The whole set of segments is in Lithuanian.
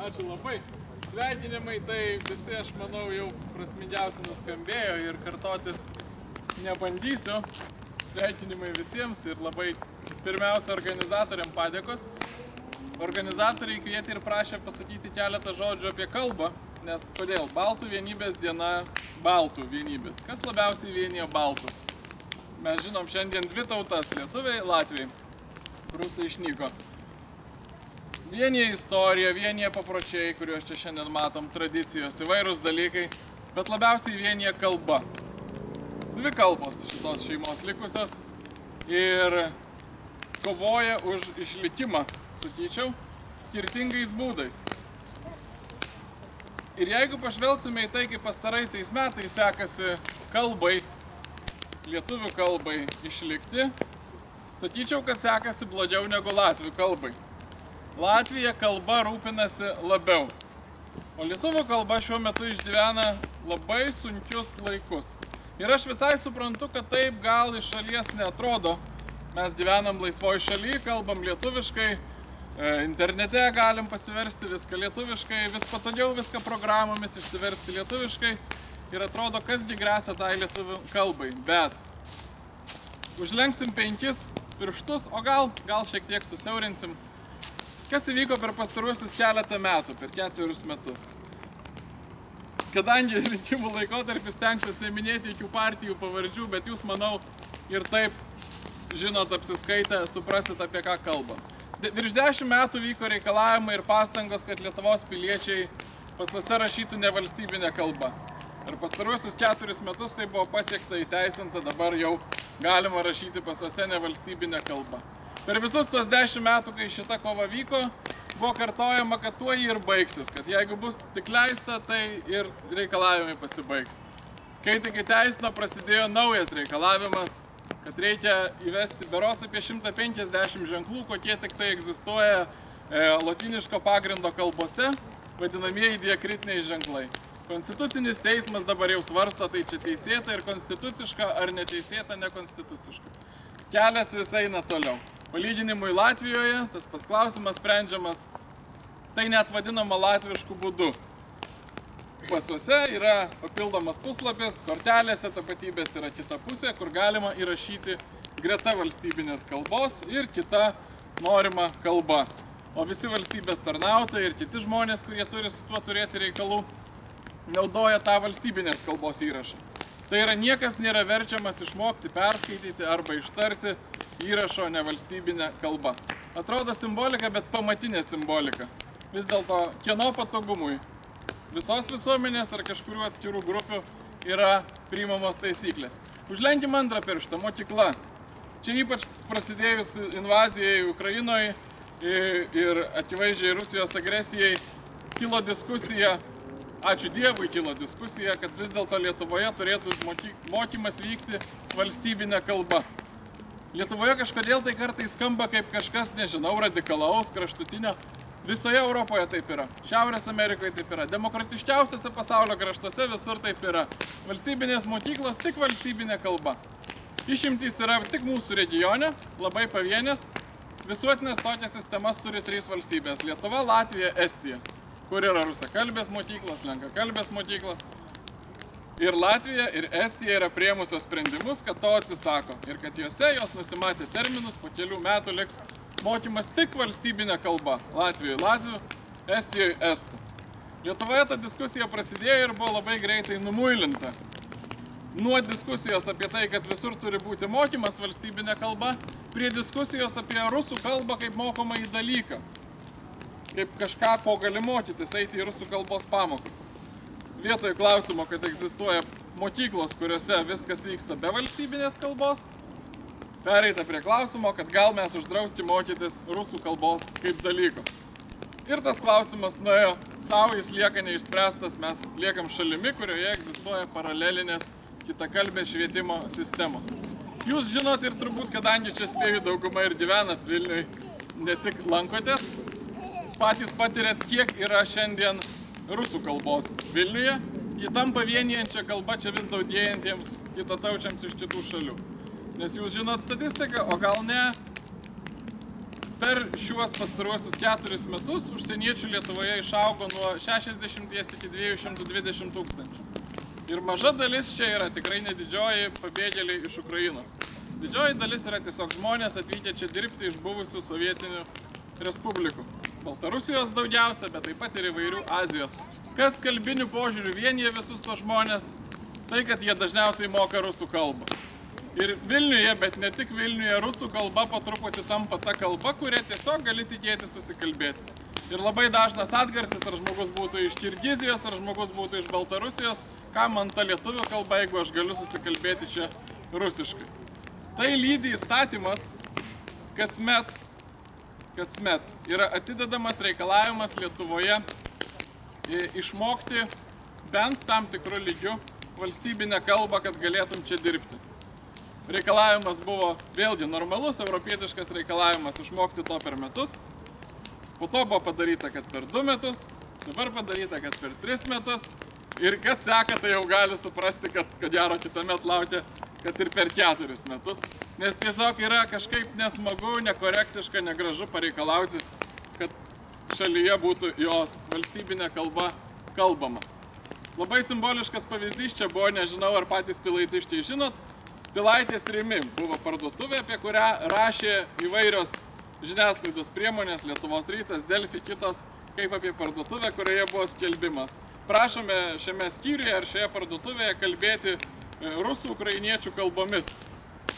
Ačiū labai. Sveikinimai, tai visi, aš manau, jau prasmingiausiai nuskambėjo ir kartotis nebandysiu. Sveikinimai visiems ir labai pirmiausia organizatoriam padėkos. Organizatoriai kvietė ir prašė pasakyti keletą žodžių apie kalbą, nes kodėl? Baltų vienybės diena baltų vienybės. Kas labiausiai vienyje baltų? Mes žinom šiandien dvi tautas - lietuviai, latviai. Rusai išnyko. Vienyje istorija, vienyje papročiai, kuriuos čia šiandien matom, tradicijos, įvairūs dalykai, bet labiausiai vienyje kalba. Dvi kalbos šitos šeimos likusios ir kovoja už išlikimą, sakyčiau, skirtingais būdais. Ir jeigu pažvelgtume į tai, kaip pastaraisiais metais sekasi kalbai, lietuvių kalbai išlikti, sakyčiau, kad sekasi blogiau negu latvių kalbai. Latvija kalba rūpinasi labiau, o lietuvių kalba šiuo metu išgyvena labai sunkius laikus. Ir aš visai suprantu, kad taip gal iš šalies neatrodo. Mes gyvenam laisvoj šaly, kalbam lietuviškai, internete galim pasiversti viską lietuviškai, vis patogiau viską programomis išsiversti lietuviškai ir atrodo, kasgi gresia tai lietuvių kalbai. Bet užlenksim 5 pirštus, o gal šiek tiek susiaurinsim. Kas įvyko per pastaruosius keletą metų, per 4 metus? Kadangi rinkimų laikotarpis stengsiuosi neminėti jokių partijų pavardžių, bet jūs, manau, ir taip žinot, apsiskaitę, suprasit, apie ką kalbam. Virš 10 metų vyko reikalavimai ir pastangos, kad Lietuvos piliečiai pasuose rašytų nevalstybinę kalbą. Per pastaruosius 4 metus tai buvo pasiekta įteisinta, dabar jau galima rašyti pasuose nevalstybinę kalbą. Per visus tuos 10 metų, kai šita kova vyko, buvo kartojama, kad tuo jį ir baigsis, kad jeigu bus tik leista, tai ir reikalavimai pasibaigs. Kai tik įteisino, prasidėjo naujas reikalavimas, kad reikia įvesti berods apie 150 ženklų, kokie tik tai egzistuoja lotyniško pagrindo kalbose, vadinamieji diakritiniai ženklai. Konstitucinis teismas dabar jau svarsto, tai čia teisėta ir konstituciška ar neteisėta, nekonstituciška. Kelias visai eina toliau. Palyginimui Latvijoje tas pats klausimas sprendžiamas, tai net vadinama latvišku būdu. Pasuose yra papildomas puslapis, kortelėse tapatybės yra kita pusė, kur galima įrašyti greta valstybinės kalbos ir kita norima kalba. O visi valstybės tarnautojai ir kiti žmonės, kurie turi su tuo turėti reikalų, naudoja tą valstybinės kalbos įrašą. Tai yra niekas nėra verčiamas išmokti, perskaityti arba ištarti įrašo nevalstybinę kalbą. Atrodo simbolika, bet pamatinė simbolika. Vis dėlto kieno patogumui visos visuomenės ar kažkurių atskirų grupių yra priimamos taisyklės. Užlenkim antrą pirštą, mokykla. Čia ypač prasidėjus invazijai Ukrainoje ir akivaizdžiai Rusijos agresijai kilo diskusija, ačiū Dievui kilo diskusija, kad vis dėlto Lietuvoje turėtų mokymas vykti valstybinė kalba. Lietuvoje kažkodėl tai kartais skamba kaip kažkas, nežinau, radikalaus, kraštutinio. Visoje Europoje taip yra. Šiaurės Amerikoje taip yra. Demokratiškiausiose pasaulio kraštuose visur taip yra. Valstybinės mokyklos tik valstybinė kalba. Išimtys yra tik mūsų regione, labai pavienės. Visuotinės tokias sistemas turi 3 valstybės - Lietuva, Latvija, Estija, kur yra rusakalbės mokyklos, lenkakalbės mokyklos. Ir Latvija, ir Estija yra priėmusios sprendimus, kad to atsisako. Ir kad juose jos nusimatė terminus, po kelių metų liks mokymas tik valstybinė kalba. Latvijoje latvių, Estijoje estų. Lietuvoje ta diskusija prasidėjo ir buvo labai greitai numuilinta. Nuo diskusijos apie tai, kad visur turi būti mokymas valstybinė kalba, prie diskusijos apie rusų kalbą kaip mokomąjį dalyką. Kaip kažką, ko gali mokytis, eiti į rusų kalbos pamokas. Vietoj klausimo, kad egzistuoja mokyklos, kuriuose viskas vyksta be valstybinės kalbos, pereita prie klausimo, kad gal mes uždrausti mokytis rusų kalbos kaip dalyko. Ir tas klausimas nuėjo savo, jis lieka neišspręstas, mes liekam šalimi, kurioje egzistuoja paralelinės kitakalbės švietimo sistemos. Jūs žinot ir turbūt, kadangi čia spėjų daugumą ir gyvenat Vilniuje, ne tik lankotės, patys patirėt, kiek yra šiandien rusų kalbos Vilniuje, ji tampa vienijančia kalba čia vis daugėjantiems kitataučiams iš kitų šalių. Nes jūs žinot statistiką, o gal ne, Per šiuos pastaruosius 4 metus užsieniečių Lietuvoje išaugo nuo 60 iki 220 tūkstančių. Ir maža dalis čia yra tikrai nedidžioji pabėgėliai iš Ukrainos. Didžioji dalis yra tiesiog žmonės atvykę čia dirbti iš buvusių sovietinių respublikų. Baltarusijos daugiausia, bet taip pat ir įvairių Azijos. Kas kalbinių požiūrių vienyje visus tos žmonės, tai kad jie dažniausiai moka rusų kalbą. Ir Vilniuje, bet ne tik Vilniuje, rusų kalba po truputį tampa ta kalba, kuria tiesiog gali tikėti susikalbėti. Ir labai dažnas atgarsis, ar žmogus būtų iš Kirgizijos, ar žmogus būtų iš Baltarusijos, ką man ta lietuvių kalba, jeigu aš galiu susikalbėti čia rusiškai. Tai lydi įstatymas, kasmet yra atidedamas reikalavimas Lietuvoje išmokti bent tam tikru lygiu valstybinę kalbą, kad galėtum čia dirbti. Reikalavimas buvo vėlgi normalus, europietiškas reikalavimas išmokti to per metus. Po to buvo padaryta, kad per 2 metus, dabar padaryta, kad per 3 metus. Ir kas seka, tai jau gali suprasti, kad gero kitąmet laukia, kad ir per 4 metus. Nes tiesiog yra kažkaip nesmagu, nekorektiška, negražu pareikalauti, kad šalyje būtų jos valstybinė kalba kalbama. Labai simboliškas pavyzdys čia buvo, nežinau, ar patys Pilaitiščiai žinot, Pilaitės Rimi buvo parduotuvė, apie kurią rašė įvairios žiniasklaidos priemonės, Lietuvos rytas, Delfi, kitos, kaip apie parduotuvę, kurioje buvo skelbimas. Prašome šiame skyriuje ar šioje parduotuvėje kalbėti rusų, ukrainiečių kalbomis.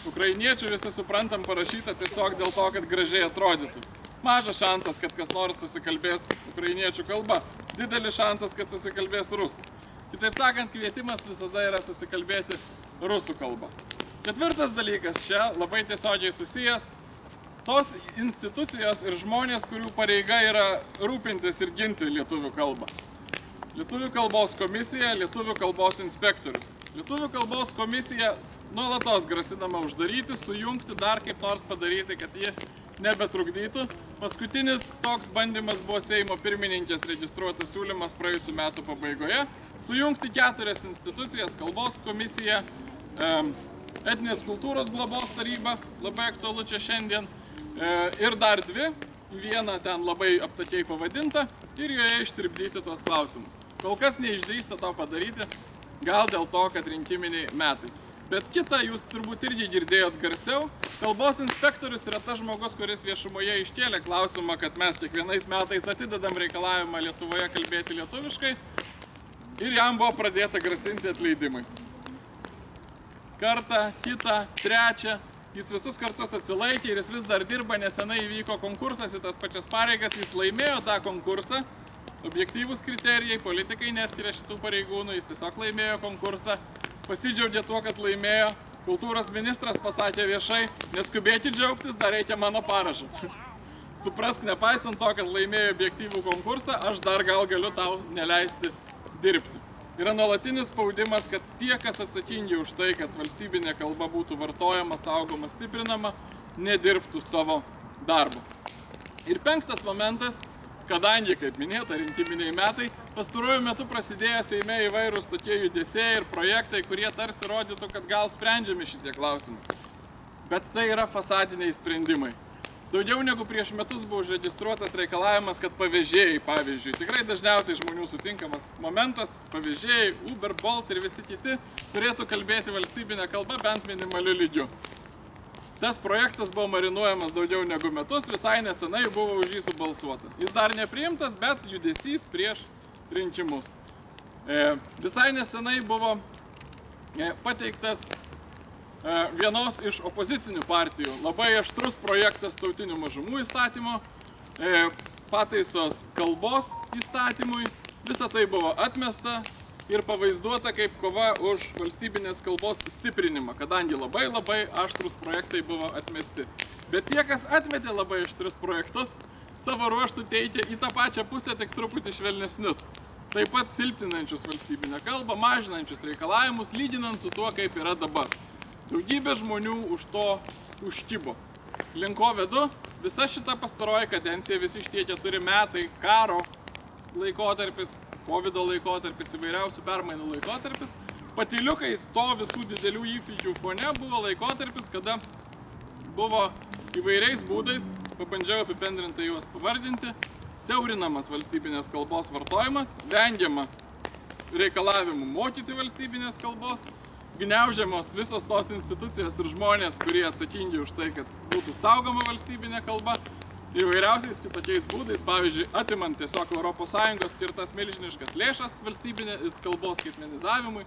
Ukrainiečių visi suprantam parašyta tiesiog dėl to, kad gražiai atrodytų. Mažas šansas, kad kas nors susikalbės ukrainiečių kalba. Didelis šansas, kad susikalbės rusų. Kitaip sakant, kvietimas visada yra susikalbėti rusų kalba. 4 dalykas čia labai tiesiogiai susijęs. Tos institucijos ir žmonės, kurių pareiga yra rūpintis ir ginti lietuvių kalbą. Lietuvių kalbos komisija, lietuvių kalbos inspektorius. Lietuvių kalbos komisija nuolatos grasinama uždaryti, sujungti, dar kaip nors padaryti, kad ji nebetrukdytų. Paskutinis toks bandymas buvo Seimo pirmininkės registruotas siūlymas praėjusių metų pabaigoje. Sujungti 4 institucijas, kalbos komisiją, etninės kultūros globos taryba, labai aktualu čia šiandien, ir dar 2, vieną ten labai aptakiai pavadinta ir joje ištirpdyti tuos klausimus. Kol kas neišdrįsta to padaryti, gal dėl to, kad rinkiminiai metai. Bet kitą jūs turbūt irgi girdėjot garsiau. Kalbos inspektorius yra tas žmogus, kuris viešumoje iškėlė klausimą, kad mes kiekvienais metais atidedam reikalavimą Lietuvoje kalbėti lietuviškai ir jam buvo pradėta grasinti atleidimais. Kartą, kitą, trečią, jis visus kartus atsilaikė ir jis vis dar dirba, nesenai įvyko konkursas į tas pačias pareigas, jis laimėjo tą konkursą, objektyvūs kriterijai, politikai neskiria šitų pareigūnų, jis tiesiog laimėjo konkursą, pasidžiaugė tuo, kad laimėjo, kultūros ministras pasakė viešai, neskubėkit džiaugtis, dar reikia mano parašo. Suprask, nepaisant to, kad laimėjo objektyvų konkursą, aš dar gal galiu tau neleisti dirbti. Yra nuolatinis spaudimas, kad tie, kas atsakingi už tai, kad valstybinė kalba būtų vartojama, saugoma, stiprinama, nedirbtų savo darbo. Ir 5 momentas, kadangi, kaip minėta, rinkiminiai metai, pastaruoju metu prasidėjo Seime įvairūs tokie judesiai ir projektai, kurie tarsi rodytų, kad gal sprendžiami šitie klausimai. Bet tai yra fasadiniai sprendimai. Daugiau negu prieš metus buvo užregistruotas reikalavimas, kad pavežėjai, pavyzdžiui, tikrai dažniausiai žmonių sutinkamas momentas, pavežėjai, Uber, Bolt ir visi kiti turėtų kalbėti valstybinę kalbą bent minimaliu lygiu. Tas projektas buvo marinuojamas daugiau negu metus, visai nesenai buvo už jį subalsuota. Jis dar nepriimtas, bet judesys prieš rinkimus. Visai nesenai buvo pateiktas vienos iš opozicinių partijų labai aštrus projektas tautinių mažumų įstatymo, pataisos kalbos įstatymui. Visa tai buvo atmesta ir pavaizduota kaip kova už valstybinės kalbos stiprinimą, kadangi labai aštrus projektai buvo atmesti. Bet tie, kas atmetė labai aštrius projektus, savo ruoštų teikia į tą pačią pusę, tik truputį švelnesnius. Taip pat silpninančius valstybinę kalbą, mažinančius reikalavimus, lyginant su tuo, kaip yra dabar. Daugybė žmonių už to užkibo. Link ko vedu, visa šita pastaroji kadencija, visi šitie 4 metai, karo laikotarpis, Covido laikotarpis, įvairiausių permainų laikotarpis, patyliukais to visų didelių įvykių fone buvo laikotarpis, kada buvo įvairiais būdais pabandžiau apibendrinti juos pavardinti. Siaurinamas valstybinės kalbos vartojimas, vengiama reikalavimų mokyti valstybinės kalbos, gniaužiamos visos tos institucijos ir žmonės, kurie atsakingi už tai, kad būtų saugoma valstybinė kalba, įvairiausiais kitokiais būdais, pavyzdžiui, atimant tiesiog ES skirtas milžiniškas lėšas valstybinės kalbos skaitmenizavimui.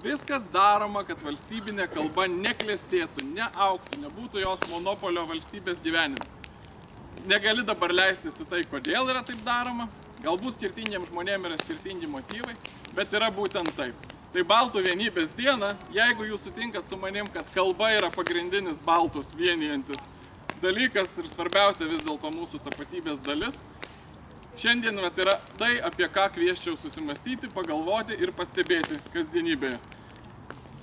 Viskas daroma, kad valstybinė kalba neklestėtų, neaugtų, nebūtų jos monopolio valstybės gyvenime. Negali dabar leistis į tai, kodėl yra taip daroma. Galbūt skirtingiems žmonėms yra skirtingi motyvai, bet yra būtent taip. Tai Baltų vienybės diena, jeigu jūs sutinkat su manim, kad kalba yra pagrindinis baltus vienijantis dalykas ir svarbiausia vis dėlto mūsų tapatybės dalis, šiandien yra tai, apie ką kviesčiau susimastyti, pagalvoti ir pastebėti kasdienybėje.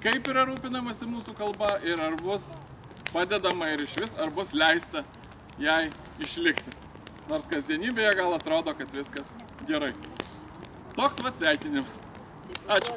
Kaip yra rūpinamasi mūsų kalba ir ar bus padedama ir iš vis, ar bus leista jai išlikti. Nors kasdienybėje gal atrodo, kad viskas gerai. Toks vat sveikinimas. Ačiū.